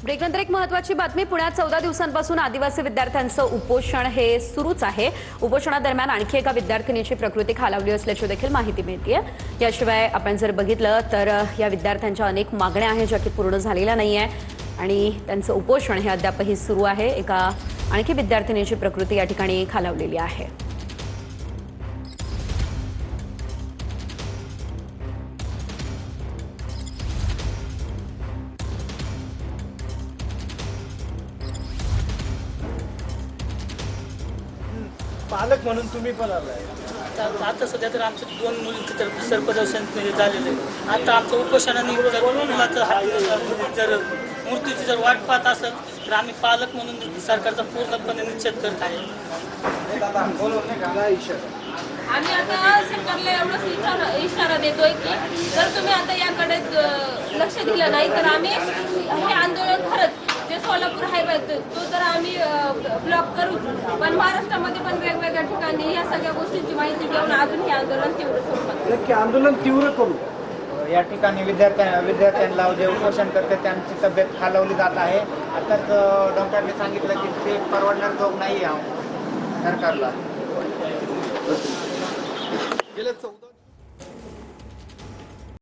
ब्रेकनंतर एक महत्त्वाची बातमी। पुण्यात 14 दिवसांपासून आदिवासी विद्यार्थ्यांचं उपोषण हे सुरूच आहे। उपोषणादरम्यान आणखी एका विद्यार्थिनीची प्रकृती खालावली असल्याची देखील माहिती मिळतेय। याशिवाय आपण जर बघितलं तर या विद्यार्थ्यांच्या अनेक मागण्या आहेत ज्या की पूर्ण झालेल्या नाहीये आणि त्यांचं उपोषण हे अद्यापही सुरू आहे। एका आणखी विद्यार्थिनीची प्रकृती या ठिकाणी खालावलेली आहे। पालक म्हणून तुम्ही पण आलाय। आता सध्या तर आमच्या 2 मुलींचं तर सर्पदर्शन झालेलं आहे। आता आमचं उपोषणाने मुलाचं जर मूर्तीची जर वाट पाहत असेल तर आम्ही पालक म्हणून सरकारचा पूर्णपणे निषेध करत आहे। आम्ही आता सरकारला एवढाच इशारा देतोय की जर तुम्ही आता याकडे लक्ष दिलं नाही तर आम्ही हे आंदोलन खरंच जे सोलापूर हायवे तो तर आम्ही ब्लॉक करू, पण महाराष्ट्रामध्ये पण वेगवेगळ्या ठिकाणी या सगळ्या गोष्टींची माहिती घेऊन अजून हे आंदोलन तीव्र स्वरूपात नक्की आंदोलन तीव्र करू। या ठिकाणी विद्यार्थ्यांना जे उपोषण करते त्यांची तब्येत खालावली जात आहे। आताच डॉक्टरने सांगितलं की ते परवडणार जोग नाही आहे सरकारला। गेल्या 14